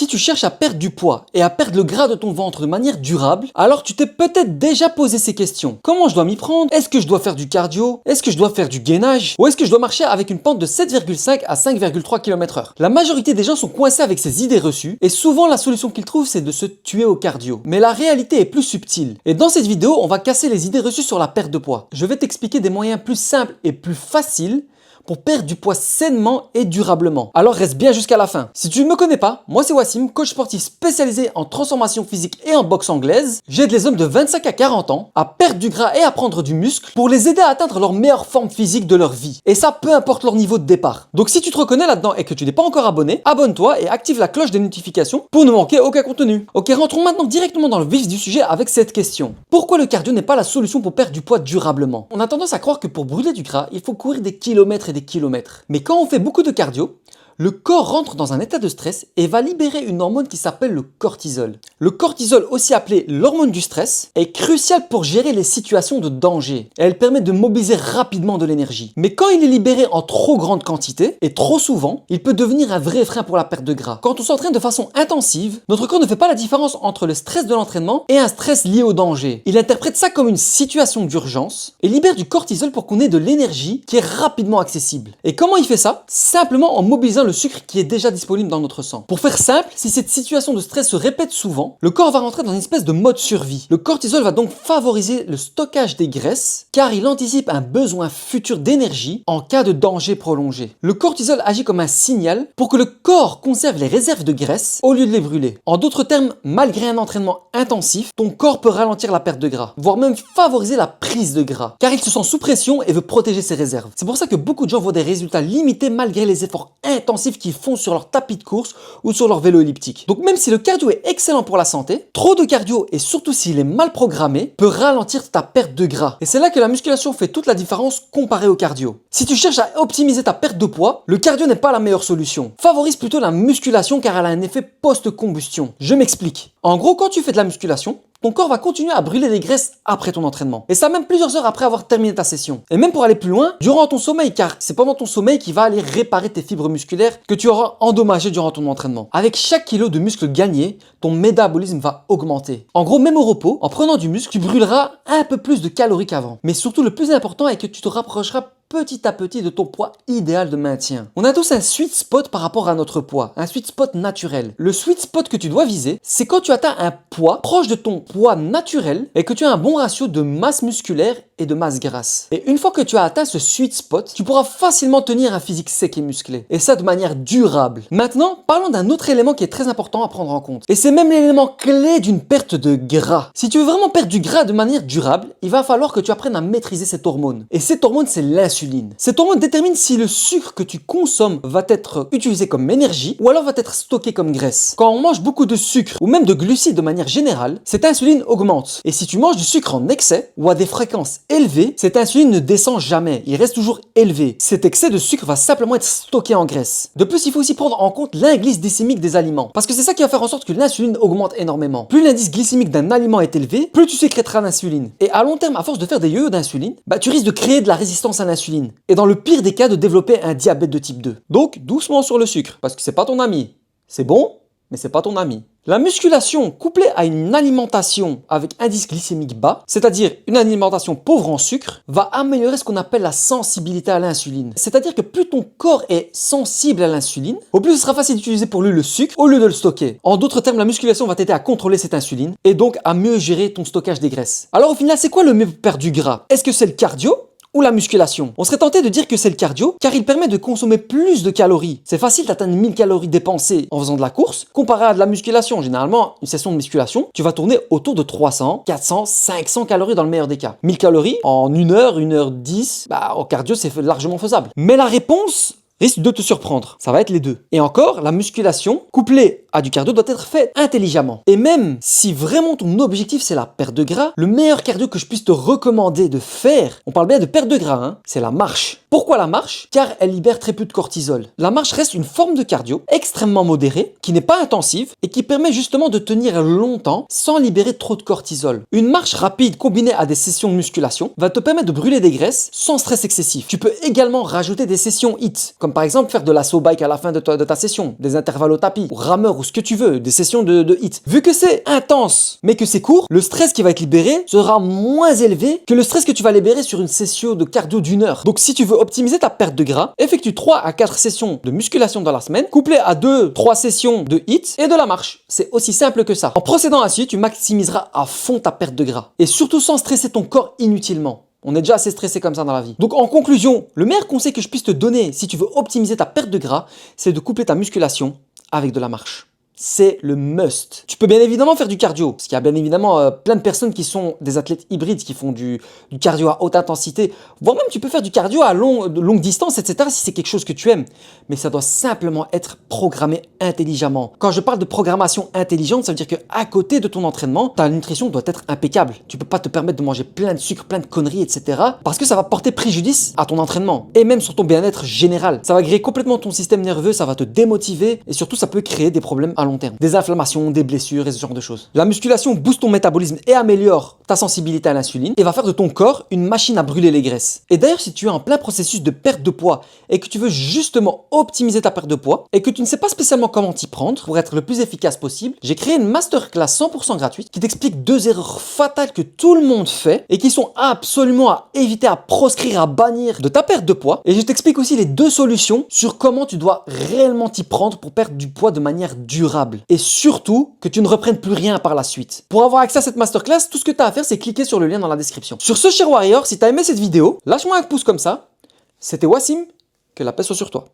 Si tu cherches à perdre du poids et à perdre le gras de ton ventre de manière durable, alors tu t'es peut-être déjà posé ces questions. Comment je dois m'y prendre? Est-ce que je dois faire du cardio? Est-ce que je dois faire du gainage? Ou est-ce que je dois marcher avec une pente de 7,5 à 5,3 km/h? La majorité des gens sont coincés avec ces idées reçues et souvent la solution qu'ils trouvent c'est de se tuer au cardio. Mais la réalité est plus subtile. Et dans cette vidéo, on va casser les idées reçues sur la perte de poids. Je vais t'expliquer des moyens plus simples et plus faciles pour perdre du poids sainement et durablement. Alors reste bien jusqu'à la fin. Si tu ne me connais pas, moi c'est Wassim, coach sportif spécialisé en transformation physique et en boxe anglaise. J'aide les hommes de 25 à 40 ans à perdre du gras et à prendre du muscle pour les aider à atteindre leur meilleure forme physique de leur vie. Et ça peu importe leur niveau de départ. Donc si tu te reconnais là-dedans et que tu n'es pas encore abonné, abonne-toi et active la cloche des notifications pour ne manquer aucun contenu. Ok, rentrons maintenant directement dans le vif du sujet avec cette question. Pourquoi le cardio n'est pas la solution pour perdre du poids durablement? On a tendance à croire que pour brûler du gras, il faut courir des kilomètres et des kilomètres. Mais quand on fait beaucoup de cardio, le corps rentre dans un état de stress et va libérer une hormone qui s'appelle le cortisol. Le cortisol, aussi appelé l'hormone du stress, est crucial pour gérer les situations de danger. Et elle permet de mobiliser rapidement de l'énergie. Mais quand il est libéré en trop grande quantité, et trop souvent, il peut devenir un vrai frein pour la perte de gras. Quand on s'entraîne de façon intensive, notre corps ne fait pas la différence entre le stress de l'entraînement et un stress lié au danger. Il interprète ça comme une situation d'urgence et libère du cortisol pour qu'on ait de l'énergie qui est rapidement accessible. Et comment il fait ça? Simplement en mobilisant le sucre qui est déjà disponible dans notre sang. Pour faire simple, si cette situation de stress se répète souvent, le corps va rentrer dans une espèce de mode survie. Le cortisol va donc favoriser le stockage des graisses car il anticipe un besoin futur d'énergie en cas de danger prolongé. Le cortisol agit comme un signal pour que le corps conserve les réserves de graisse au lieu de les brûler. En d'autres termes, malgré un entraînement intensif, ton corps peut ralentir la perte de gras, voire même favoriser la prise de gras, car il se sent sous pression et veut protéger ses réserves. C'est pour ça que beaucoup de gens voient des résultats limités malgré les efforts intensifs qu'ils font sur leur tapis de course ou sur leur vélo elliptique. Donc même si le cardio est excellent pour la santé, trop de cardio et surtout s'il est mal programmé, peut ralentir ta perte de gras. Et c'est là que la musculation fait toute la différence comparée au cardio. Si tu cherches à optimiser ta perte de poids, le cardio n'est pas la meilleure solution. Favorise plutôt la musculation car elle a un effet post-combustion. Je m'explique. En gros, quand tu fais de la musculation, ton corps va continuer à brûler des graisses après ton entraînement. Et ça même plusieurs heures après avoir terminé ta session. Et même pour aller plus loin, durant ton sommeil, car c'est pendant ton sommeil qu'il va aller réparer tes fibres musculaires que tu auras endommagées durant ton entraînement. Avec chaque kilo de muscle gagné, ton métabolisme va augmenter. En gros, même au repos, en prenant du muscle, tu brûleras un peu plus de calories qu'avant. Mais surtout, le plus important est que tu te rapprocheras petit à petit de ton poids idéal de maintien. On a tous un sweet spot par rapport à notre poids, un sweet spot naturel. Le sweet spot que tu dois viser, c'est quand tu atteins un poids proche de ton poids naturel et que tu as un bon ratio de masse musculaire et de masse grasse. Et une fois que tu as atteint ce sweet spot, tu pourras facilement tenir un physique sec et musclé. Et ça de manière durable. Maintenant, parlons d'un autre élément qui est très important à prendre en compte. Et c'est même l'élément clé d'une perte de gras. Si tu veux vraiment perdre du gras de manière durable, il va falloir que tu apprennes à maîtriser cette hormone. Et cette hormone, c'est l'insuline. Cette hormone détermine si le sucre que tu consommes va être utilisé comme énergie ou alors va être stocké comme graisse. Quand on mange beaucoup de sucre ou même de glucides de manière générale, cette insuline augmente. Et si tu manges du sucre en excès ou à des fréquences élevées, cette insuline ne descend jamais, il reste toujours élevé. Cet excès de sucre va simplement être stocké en graisse. De plus, il faut aussi prendre en compte l'indice glycémique des aliments, parce que c'est ça qui va faire en sorte que l'insuline augmente énormément. Plus l'indice glycémique d'un aliment est élevé, plus tu sécréteras d'insuline. Et à long terme, à force de faire des yo-yo d'insuline, tu risques de créer de la résistance à l'insuline. Et dans le pire des cas, de développer un diabète de type 2. Donc, doucement sur le sucre, parce que c'est pas ton ami. C'est bon, mais c'est pas ton ami. La musculation couplée à une alimentation avec indice glycémique bas, c'est-à-dire une alimentation pauvre en sucre, va améliorer ce qu'on appelle la sensibilité à l'insuline. C'est-à-dire que plus ton corps est sensible à l'insuline, au plus ce sera facile d'utiliser pour lui le sucre au lieu de le stocker. En d'autres termes, la musculation va t'aider à contrôler cette insuline et donc à mieux gérer ton stockage des graisses. Alors au final, c'est quoi le mieux pour perdre du gras? Est-ce que c'est le cardio ou la musculation? On serait tenté de dire que c'est le cardio car il permet de consommer plus de calories. C'est facile d'atteindre 1000 calories dépensées en faisant de la course comparé à de la musculation. Généralement, une session de musculation, tu vas tourner autour de 300, 400, 500 calories dans le meilleur des cas. 1000 calories en 1 heure 10, au cardio c'est largement faisable. Mais la réponse risque de te surprendre. Ça va être les deux. Et encore, la musculation, couplée à du cardio, doit être faite intelligemment. Et même si vraiment ton objectif c'est la perte de gras, le meilleur cardio que je puisse te recommander de faire, on parle bien de perte de gras, c'est la marche. Pourquoi la marche? Car elle libère très peu de cortisol. La marche reste une forme de cardio extrêmement modérée, qui n'est pas intensive et qui permet justement de tenir longtemps sans libérer trop de cortisol. Une marche rapide combinée à des sessions de musculation va te permettre de brûler des graisses sans stress excessif. Tu peux également rajouter des sessions HIIT, comme Comme par exemple faire de l'assaut bike à la fin de ta session, des intervalles au tapis, ou rameur ou ce que tu veux, des sessions de hit. Vu que c'est intense, mais que c'est court, le stress qui va être libéré sera moins élevé que le stress que tu vas libérer sur une session de cardio d'une heure. Donc si tu veux optimiser ta perte de gras, effectue 3 à 4 sessions de musculation dans la semaine, couplées à 2-3 sessions de hit et de la marche. C'est aussi simple que ça. En procédant ainsi, tu maximiseras à fond ta perte de gras. Et surtout sans stresser ton corps inutilement. On est déjà assez stressé comme ça dans la vie. Donc en conclusion, le meilleur conseil que je puisse te donner si tu veux optimiser ta perte de gras, c'est de coupler ta musculation avec de la marche. C'est le must. Tu peux bien évidemment faire du cardio, parce qu'il y a bien évidemment plein de personnes qui sont des athlètes hybrides, qui font du cardio à haute intensité, voire même tu peux faire du cardio à longue distance, etc. si c'est quelque chose que tu aimes. Mais ça doit simplement être programmé intelligemment. Quand je parle de programmation intelligente, ça veut dire qu'à côté de ton entraînement, ta nutrition doit être impeccable. Tu peux pas te permettre de manger plein de sucre, plein de conneries, etc. parce que ça va porter préjudice à ton entraînement et même sur ton bien-être général. Ça va griller complètement ton système nerveux, ça va te démotiver et surtout ça peut créer des problèmes à long terme. Des inflammations, des blessures et ce genre de choses. La musculation booste ton métabolisme et améliore ta sensibilité à l'insuline et va faire de ton corps une machine à brûler les graisses. Et d'ailleurs, si tu es en plein processus de perte de poids et que tu veux justement optimiser ta perte de poids et que tu ne sais pas spécialement comment t'y prendre pour être le plus efficace possible, j'ai créé une masterclass 100% gratuite qui t'explique 2 erreurs fatales que tout le monde fait et qui sont absolument à éviter, à proscrire, à bannir de ta perte de poids. Et je t'explique aussi les 2 solutions sur comment tu dois réellement t'y prendre pour perdre du poids de manière durable. Et surtout, que tu ne reprennes plus rien par la suite. Pour avoir accès à cette masterclass, tout ce que tu as à faire, c'est cliquer sur le lien dans la description. Sur ce, cher Warrior, si tu as aimé cette vidéo, lâche-moi un pouce comme ça. C'était Wassim, que la paix soit sur toi.